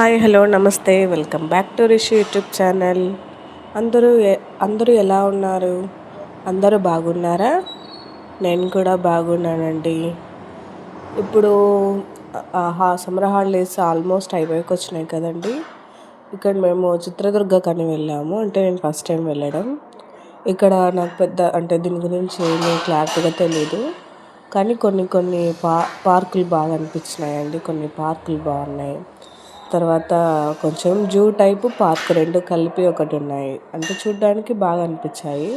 Hi hello నమస్తే welcome back to Rishi YouTube channel. అందరూ అందరూ ఎలా ఉన్నారు? అందరూ బాగున్నారా? నేను కూడా బాగున్నానండి. ఇప్పుడు సమ్మర్ హాలిడేస్ ఆల్మోస్ట్ అయిపోయాక వచ్చినాయి కదండి. ఇక్కడ మేము చిత్రదుర్గకని వెళ్ళాము. అంటే నేను ఫస్ట్ టైం వెళ్ళడం. ఇక్కడ నాకు పెద్ద అంటే దీని గురించి ఏమీ క్లారిటీగా తెలియదు. కానీ కొన్ని పార్కులు బాగా అనిపించినాయండి. కొన్ని పార్కులు బాగున్నాయి. తర్వాత కొంచెం జూ టైపు పార్క్ రెండు కలిపి ఒకటి ఉన్నాయి. అంటే చూడ్డానికి బాగా అనిపించాయి.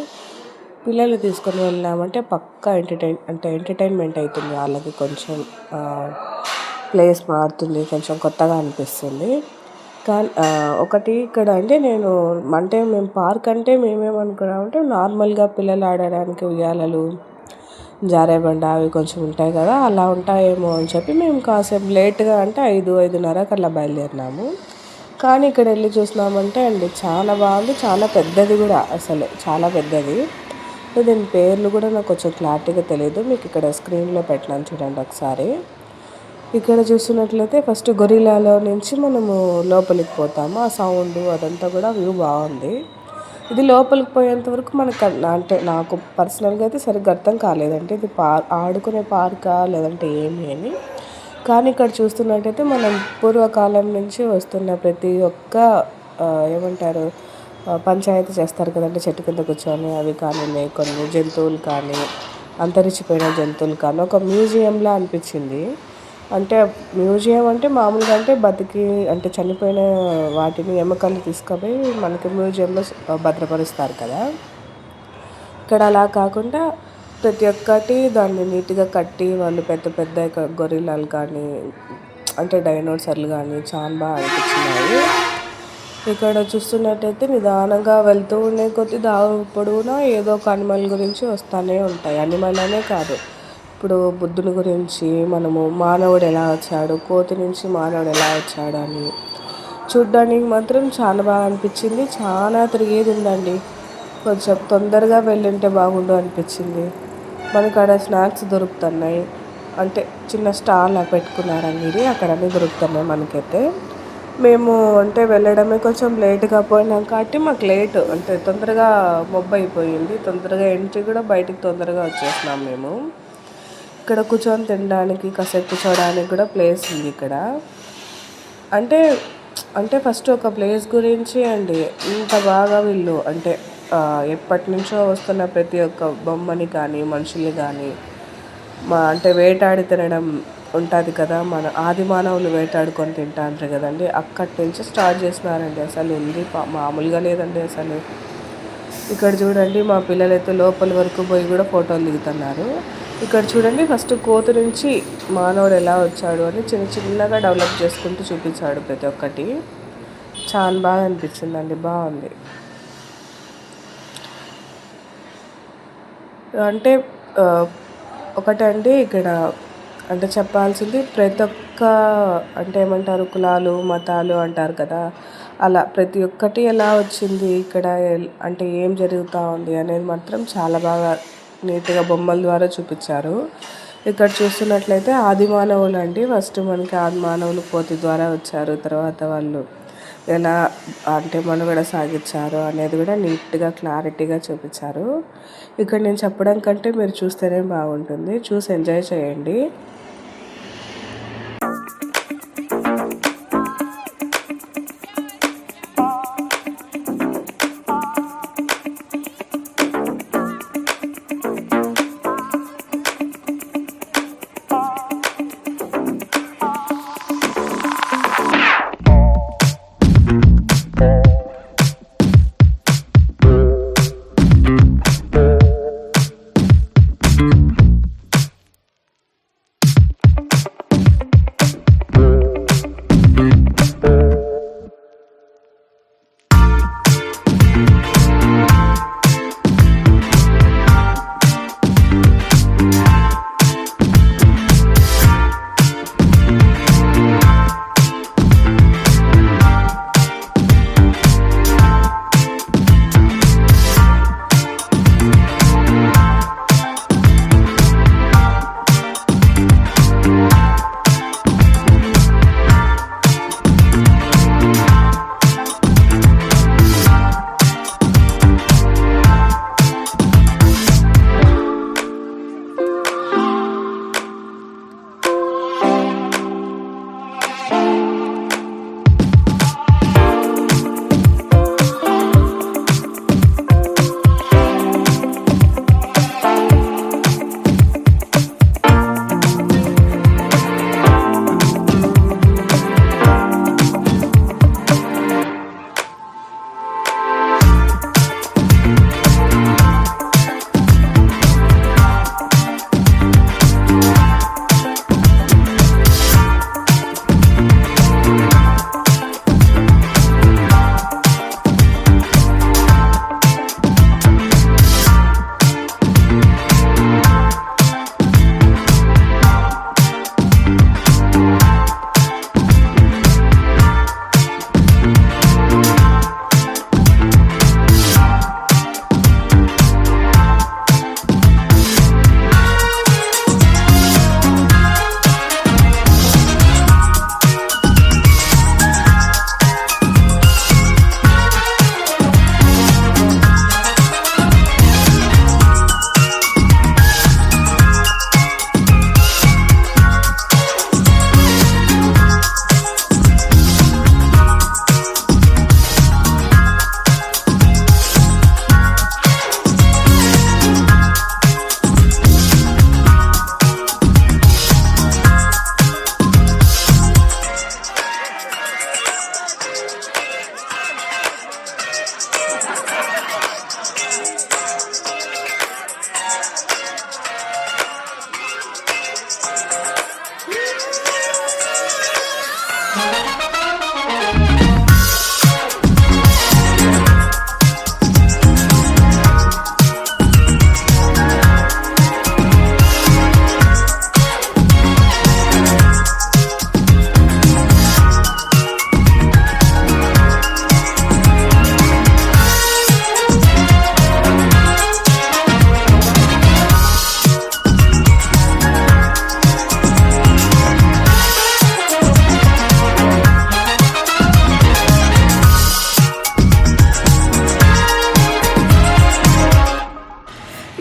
పిల్లలు తీసుకొని వెళ్ళామంటే పక్కా ఎంటర్టైన్మెంట్ అవుతుంది వాళ్ళకి. కొంచెం ప్లేస్ మారుతుంది, కొంచెం కొత్తగా అనిపిస్తుంది. కానీ ఒకటి ఇక్కడ మేము పార్క్ అంటే మేమేమనుకున్నామంటే నార్మల్గా పిల్లలు ఆడడానికి ఉయ్యాలలు, జారేబండ అవి కొంచెం ఉంటాయి కదా, అలా ఉంటాయేమో అని చెప్పి మేము కాసేపు లేట్గా అంటే 5-5:30 అలా బయలుదేరినాము. కానీ ఇక్కడ వెళ్ళి చూసినామంటే చాలా బాగుంది. చాలా పెద్దది కూడా, అసలు చాలా పెద్దది. దీని పేర్లు కూడా నాకు కొంచెం క్లారిటీగా తెలియదు. మీకు ఇక్కడ స్క్రీన్లో పెట్టినాను చూడండి ఒకసారి. ఇక్కడ చూస్తున్నట్లయితే ఫస్ట్ గొరిల్లాలో నుంచి మనము లోపలికి పోతాము. ఆ సౌండ్ అదంతా కూడా వ్యూ బాగుంది. ఇది లోపలికి పోయేంత వరకు మనకు అంటే నాకు పర్సనల్గా అయితే సరిగ్గా అర్థం కాలేదంటే ఇది ఆడుకునే పార్కా లేదంటే ఏమి అని. కానీ ఇక్కడ చూస్తున్నట్టయితే మనం పూర్వకాలం నుంచి వస్తున్న ప్రతి ఒక్క ఏమంటారు పంచాయతీ చేస్తారు కదండి, చెట్టు కింద కూర్చొని అవి కానీ, కొన్ని జంతువులు కానీ, అంతరించిపోయిన జంతువులు కానీ ఒక మ్యూజియంలా అనిపించింది. అంటే మ్యూజియం అంటే మామూలుగా అంటే చనిపోయిన వాటిని ఎముకలు తీసుకుపోయి మనకి మ్యూజియంలో భద్రపరుస్తారు కదా. ఇక్కడ అలా కాకుండా ప్రతి ఒక్కటి దాన్ని నీట్గా కట్టి వాళ్ళు పెద్ద పెద్ద గొరిల్లాలు కానీ అంటే డైనోసార్లు కానీ చాలా బాగా అనిపించినాయి. ఇక్కడ చూస్తున్నట్టయితే నిదానంగా వెళ్తూ ఉండే కొద్ది పొడవునా ఏదో ఒక అనిమల్ గురించి వస్తూనే ఉంటాయి. అనిమల్ అనే కాదు, ఇప్పుడు బుద్ధుని గురించి, మనము మానవుడు ఎలా వచ్చాడు, కోతి నుంచి మానవుడు ఎలా వచ్చాడు అని చూడ్డానికి మాత్రం చాలా బాగా అనిపించింది. చాలా తిరిగేది ఉందండి. కొంచెం తొందరగా వెళ్ళుంటే బాగుండు అనిపించింది. మనకు అక్కడ స్నాక్స్ దొరుకుతున్నాయి. అంటే చిన్న స్టాల్ పెట్టుకున్నారండి, అక్కడ అన్నీ దొరుకుతున్నాయి మనకైతే. మేము వెళ్ళడమే కొంచెం లేట్గా పోయినాం కాబట్టి మాకు లేట్ అంటే తొందరగా మొబ్బు అయిపోయింది. తొందరగా ఎంట్రీ కూడా బయటికి తొందరగా వచ్చేసినాం మేము. ఇక్కడ కూర్చొని తినడానికి, కాసేపు కూర్చోడానికి కూడా ప్లేస్ ఉంది ఇక్కడ. అంటే ఫస్ట్ ఒక ప్లేస్ గురించి ఇంత బాగా వీళ్ళు ఎప్పటి నుంచో వస్తున్న ప్రతి ఒక్క బొమ్మని కానీ, మనుషుల్ని కానీ వేటాడి తినడం ఉంటుంది కదా, మన ఆది మానవులు వేటాడుకొని తింటాంటారు కదండి, అక్కడి నుంచి స్టార్ట్ చేసినారండి. అసలు ఉంది మామూలుగా లేదండి అసలు. ఇక్కడ చూడండి మా పిల్లలైతే లోపల వరకు పోయి కూడా ఫోటోలు దిగుతున్నారు. ఇక్కడ చూడండి ఫస్ట్ కోతి నుంచి మానవుడు ఎలా వచ్చాడు అని చిన్నగా డెవలప్ చేసుకుంటూ చూపించాడు ప్రతి ఒక్కటి. చాలా బాగా అనిపించిందండి, బాగుంది. ఒకటండి ఇక్కడ చెప్పాల్సింది ప్రతి ఒక్క ఏమంటారు కులాలు, మతాలు అంటారు కదా, అలా ప్రతి ఒక్కటి ఎలా వచ్చింది ఇక్కడ ఏం జరుగుతూ ఉంది అనేది మాత్రం చాలా బాగా నీట్గా బొమ్మల ద్వారా చూపించారు. ఇక్కడ చూస్తున్నట్లయితే ఆది మానవులు ఫస్ట్ మనకి ఆది మానవులు కోతి ద్వారా వచ్చారు. తర్వాత వాళ్ళు ఎలా మనుగడ సాగించారు అనేది కూడా నీట్గా క్లారిటీగా చూపించారు. ఇక్కడ నేను చెప్పడం కంటే మీరు చూస్తేనే బాగుంటుంది. చూసి ఎంజాయ్ చేయండి.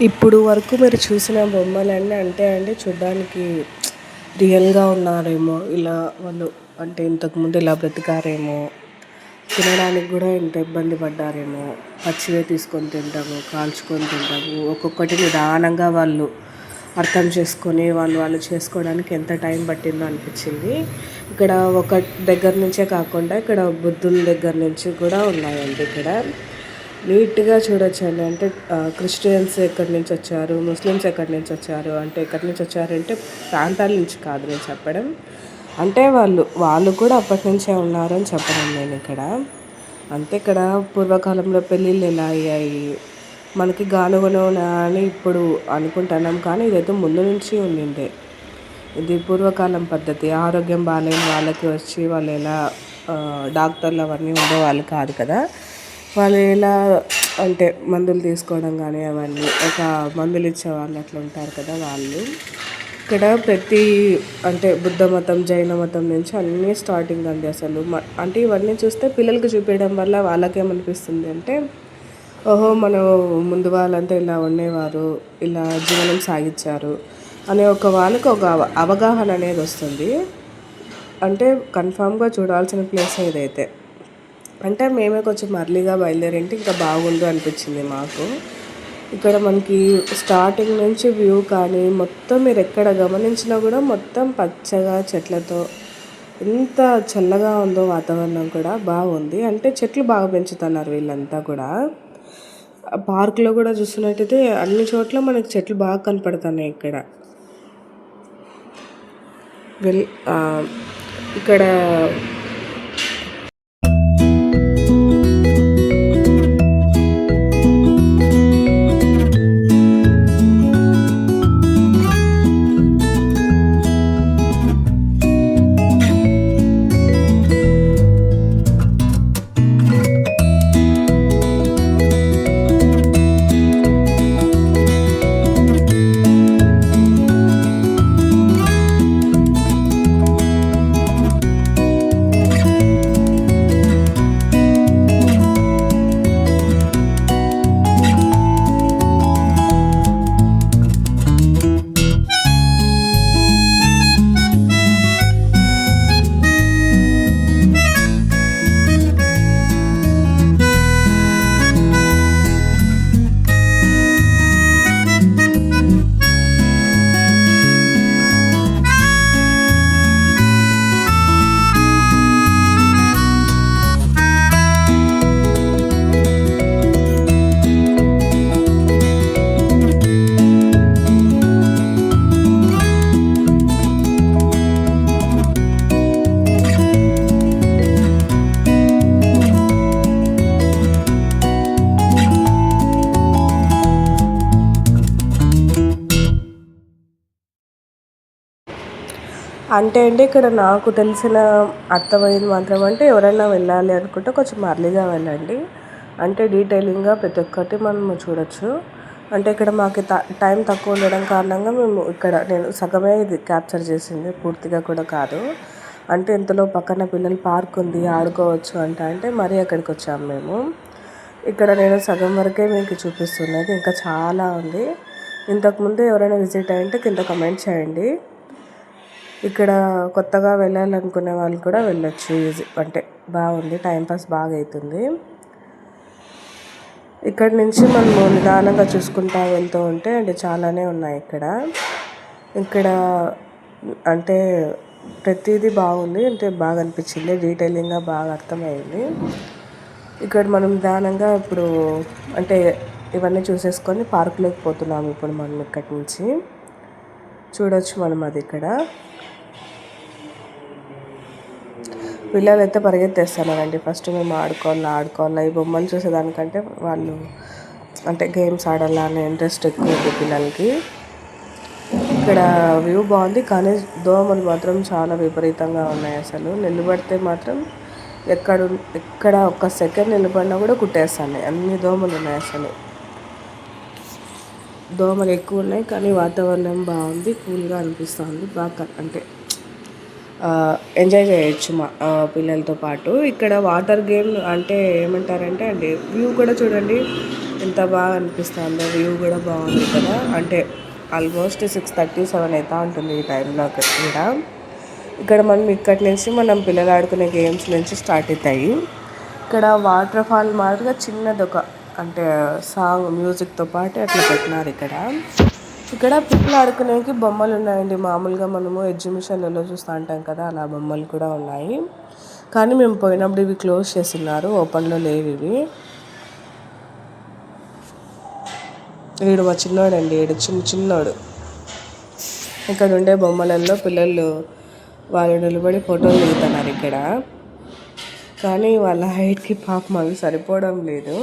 ఇప్పుడు వరకు మీరు చూసిన బొమ్మలన్నీ అంటే అండి చూడ్డానికి రియల్గా ఉన్నారేమో ఇలా వాళ్ళు, అంటే ఇంతకుముందు ఇలా బ్రతికారేమో, తినడానికి కూడా ఇంత ఇబ్బంది పడ్డారేమో, పచ్చివే తీసుకొని తింటాము, కాల్చుకొని తింటాము, ఒక్కొక్కటి నిదానంగా వాళ్ళు అర్థం చేసుకొని వాళ్ళు చేసుకోవడానికి ఎంత టైం పట్టిందో అనిపించింది. ఇక్కడ ఒక దగ్గర నుంచే కాకుండా ఇక్కడ బుద్ధుని దగ్గర నుంచి కూడా ఉన్నాయండి. ఇక్కడ నీట్గా చూడొచ్చండి. అంటే క్రిస్టియన్స్ ఎక్కడి నుంచి వచ్చారు, ముస్లిమ్స్ ఎక్కడి నుంచి వచ్చారు, అంటే ఎక్కడి నుంచి వచ్చారంటే ప్రాంతాల నుంచి కాదు నేను చెప్పడం, అంటే వాళ్ళు కూడా అప్పటి నుంచే ఉన్నారు అని చెప్పడం నేను ఇక్కడ. అంతే ఇక్కడ పూర్వకాలంలో పెళ్ళిళ్ళు ఎలా అయ్యాయి, మనకి గానుగనూనె అని ఇప్పుడు అనుకుంటున్నాం, కానీ ఇదైతే ముందు నుంచి ఉండిందే. ఇది పూర్వకాలం పద్ధతి. ఆరోగ్యం బాగాలేని వాళ్ళకి వచ్చి వాళ్ళు ఎలా డాక్టర్లు అవన్నీ ఉండేవాళ్ళు కాదు కదా, వాళ్ళు ఎలా అంటే మందులు తీసుకోవడం కానీ అవన్నీ, ఒక మందులు ఇచ్చేవాళ్ళు అట్లా ఉంటారు కదా వాళ్ళు. ఇక్కడ ప్రతి అంటే బుద్ధ మతం, జైన మతం నుంచి అన్నీ స్టార్టింగ్ అండి అసలు. అంటే ఇవన్నీ చూస్తే పిల్లలకి చూపించడం వల్ల వాళ్ళకేమనిపిస్తుంది అంటే, ఓహో మనం ముందు వాళ్ళంతా ఇలా ఉండేవారు, ఇలా జీవనం సాగించారు అనే వాళ్ళకి ఒక అవగాహన అనేది వస్తుంది. అంటే కన్ఫామ్గా చూడాల్సిన ప్లేస్ ఇదైతే. అంటే మేమే కొంచెం అర్లీగా బయలుదేరింటే ఇంకా బాగుండు అనిపించింది మాకు. ఇక్కడ మనకి స్టార్టింగ్ నుంచి వ్యూ కానీ మొత్తం మీరు ఎక్కడ గమనించినా కూడా మొత్తం పచ్చగా చెట్లతో ఎంత చల్లగా ఉందో వాతావరణం కూడా బాగుంది. అంటే చెట్లు బాగా పెంచుతున్నారు వీళ్ళంతా కూడా. పార్కులో కూడా చూస్తున్నట్టయితే అన్ని చోట్ల మనకి చెట్లు బాగా కనపడుతున్నాయి ఇక్కడ. ఇక్కడ అంటే అండి ఇక్కడ నాకు తెలిసిన అర్థమైంది మాత్రం అంటే ఎవరైనా వెళ్ళాలి అనుకుంటే కొంచెం అర్లీగా వెళ్ళండి. అంటే డీటెయిలింగ్గా ప్రతి ఒక్కటి మనం చూడొచ్చు. అంటే ఇక్కడ మాకు టైం తక్కువ ఉండడం కారణంగా మేము నేను సగమే ఇది క్యాప్చర్ చేసింది, పూర్తిగా కూడా కాదు. అంటే ఇంతలో పక్కన పిల్లలు పార్క్ ఉంది ఆడుకోవచ్చు అంటే మరీ అక్కడికి వచ్చాము మేము. ఇక్కడ నేను సగం వరకే మీకు చూపిస్తున్నది, ఇంకా చాలా ఉంది. ఇంతకుముందు ఎవరైనా విజిట్ అయ్యింటే కింద కమెంట్ చేయండి. ఇక్కడ కొత్తగా వెళ్ళాలనుకునే వాళ్ళు కూడా వెళ్ళొచ్చు. అంటే బాగుంది, టైంపాస్ బాగా అవుతుంది. ఇక్కడ నుంచి మనము నిదానంగా చూసుకుంటూ వెళ్తూ ఉంటే అంటే చాలానే ఉన్నాయి ఇక్కడ అంటే ప్రతిదీ బాగుంది, అంటే బాగా అనిపించింది, డీటెయిలింగ్గా బాగా అర్థమైంది. ఇక్కడ మనం నిదానంగా ఇప్పుడు అంటే ఇవన్నీ చూసేసుకొని పార్కులోకి పోతున్నాము. ఇప్పుడు మనం ఇక్కడి నుంచి చూడొచ్చు మనం అది. ఇక్కడ పిల్లలు అయితే పరిగెత్తేస్తున్నారండి. ఫస్ట్ మేము ఆడుకోవాలా ఈ బొమ్మలు చూసేదానికంటే వాళ్ళు అంటే గేమ్స్ ఆడాలా అనే ఇంట్రెస్ట్ ఎక్కువ ఉంది పిల్లలకి. ఇక్కడ వ్యూ బాగుంది, కానీ దోమలు మాత్రం చాలా విపరీతంగా ఉన్నాయి. అసలు నిలబడితే మాత్రం ఎక్కడ ఒక్క సెకండ్ నిలబడినా కూడా కుట్టేస్తాయి, అన్ని దోమలు ఉన్నాయి. అసలు దోమలు ఎక్కువ ఉన్నాయి, కానీ వాతావరణం బాగుంది, కూల్గా అనిపిస్తుంది. బాగా అంటే ఎంజాయ్ చేయొచ్చు మా పిల్లలతో పాటు. ఇక్కడ వాటర్ గేమ్ అంటే ఏమంటారంటే అండి వ్యూ కూడా చూడండి ఎంత బాగా అనిపిస్తుందో, వ్యూ కూడా బాగుంది కదా. అంటే ఆల్మోస్ట్ 6:37 అవుతా ఉంటుంది ఈ టైంలో కూడా. ఇక్కడ ఇక్కడి నుంచి మనం పిల్లలు ఆడుకునే గేమ్స్ నుంచి స్టార్ట్ అవుతాయి. ఇక్కడ వాటర్ ఫాల్ మాదిరిగా చిన్నది ఒక అంటే సాంగ్ మ్యూజిక్తో పాటు అట్లా పెట్టినారు ఇక్కడ పిల్లలు ఆడుకునేకి బొమ్మలు ఉన్నాయండి. మామూలుగా మనము ఎగ్జిబిషన్లలో చూస్తూ ఉంటాం కదా, అలా బొమ్మలు కూడా ఉన్నాయి. కానీ మేము పోయినప్పుడు ఇవి క్లోజ్ చేస్తున్నారు, ఓపెన్లో లేవు ఇవి. వీడు మా చిన్నోడండి, వీడు చిన్నోడు. ఇక్కడ ఉండే బొమ్మలలో పిల్లలు వాళ్ళు నిలబడి ఫోటోలు దిగుతున్నారు ఇక్కడ. కానీ వాళ్ళ హైట్కి పాపం అవి సరిపోవడం లేదు.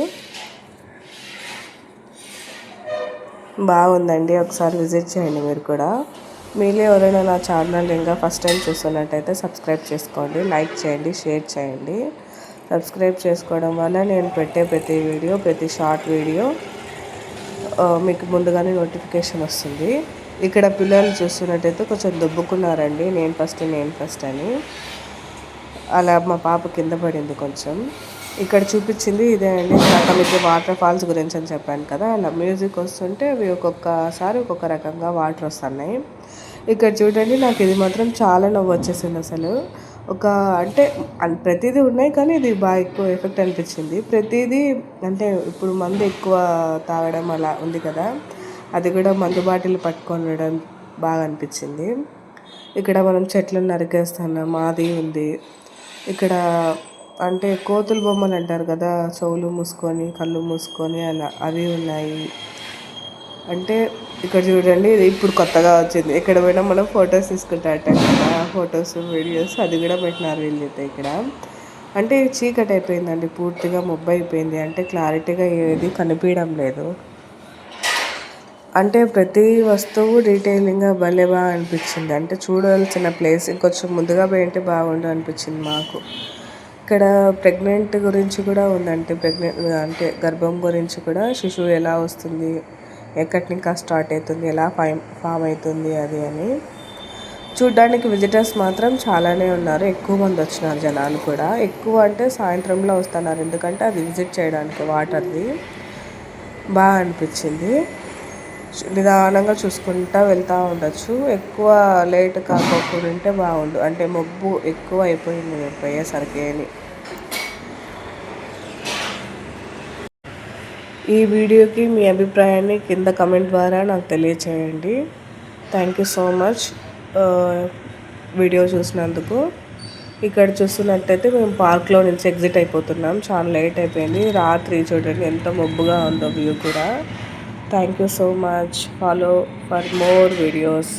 బాగుందండి, ఒకసారి విజిట్ చేయండి మీరు కూడా. మీలో ఎవరైనా నా ఛానల్ ఇంకా ఫస్ట్ టైం చూస్తున్నట్టయితే సబ్స్క్రైబ్ చేసుకోండి, లైక్ చేయండి, షేర్ చేయండి. సబ్స్క్రైబ్ చేసుకోవడం వల్ల నేను పెట్టే ప్రతి వీడియో, ప్రతి షార్ట్ వీడియో మీకు ముందుగానే నోటిఫికేషన్ వస్తుంది. ఇక్కడ పిల్లలు చూస్తున్నట్టయితే కొంచెం దుబ్బుకున్నారండి, నేను ఫస్ట్ అని. అలా మా పాప కింద పడింది కొంచెం. ఇక్కడ చూపించింది ఇదే అండి, మీకు వాటర్ ఫాల్స్ గురించి అని చెప్పాను కదా. అలా మ్యూజిక్ వస్తుంటే అవి ఒక్కొక్కసారి ఒక్కొక్క రకంగా వాటర్ వస్తున్నాయి. ఇక్కడ చూడండి, నాకు ఇది మాత్రం చాలా నవ్వు వచ్చేసింది అసలు. అంటే ప్రతిదీ ఉన్నాయి కానీ ఇది బాగా ఎక్కువ ఎఫెక్ట్ అనిపించింది. ప్రతిదీ అంటే ఇప్పుడు మందు ఎక్కువ తాగడం అలా ఉంది కదా, అది కూడా మందు బాటిల్ పట్టుకొనడం బాగా అనిపించింది. ఇక్కడ మనం చెట్లను నరికేస్తున్నాం, మాది ఉంది ఇక్కడ. అంటే కోతుల బొమ్మలు అంటారు కదా, చెవులు మూసుకొని కళ్ళు మూసుకొని అలా, అవి ఉన్నాయి. అంటే ఇక్కడ చూడండి, ఇది ఇప్పుడు కొత్తగా వచ్చింది. ఎక్కడ పోయినా మనం ఫొటోస్ తీసుకుంటారట కదా, ఫొటోస్ వీడియోస్ అది కూడా పెట్టినారు వీళ్ళైతే ఇక్కడ. అంటే చీకటి అయిపోయిందండి, పూర్తిగా మబ్బు అయిపోయింది. అంటే క్లారిటీగా ఏది కనిపించడం లేదు. అంటే ప్రతి వస్తువు డీటెయిలింగ్గా భలే బాగా అనిపించింది. అంటే చూడాల్సిన ప్లేస్ ఇంకొంచెం ముందుగా పోయింటే బాగుండు అనిపించింది మాకు. ఇక్కడ ప్రెగ్నెంట్ గురించి కూడా ఉందంటే అంటే గర్భం గురించి కూడా, శిశువు ఎలా వస్తుంది, ఎక్కడి నుంచి స్టార్ట్ అవుతుంది, ఎలా ఫామ్ అవుతుంది అది అని. చూడ్డానికి విజిటర్స్ మాత్రం చాలానే ఉన్నారు, ఎక్కువ మంది వచ్చినారు జనాలు కూడా. ఎక్కువ అంటే సాయంత్రంలో వస్తున్నారు, ఎందుకంటే అది విజిట్ చేయడానికి వాటర్ది. బాగా అనిపించింది. నిదానంగా చూసుకుంటూ వెళ్తూ ఉండొచ్చు. ఎక్కువ లేట్ కాకోకుండా ఉంటే బాగుండు, అంటే మబ్బు ఎక్కువ అయిపోయింది మేము పోయేసరికి అని. ఈ వీడియోకి మీ అభిప్రాయాన్ని కింద కమెంట్ ద్వారా నాకు తెలియచేయండి. Thank you so much video చూసినందుకు. ఇక్కడ చూస్తున్నట్టయితే మేము పార్క్లో నుంచి ఎగ్జిట్ అయిపోతున్నాం, చాలా లేట్ అయిపోయింది. రాత్రి చూడండి ఎంత మబ్బుగా ఉందో వ్యూ కూడా. Thank you so much. Follow for more videos.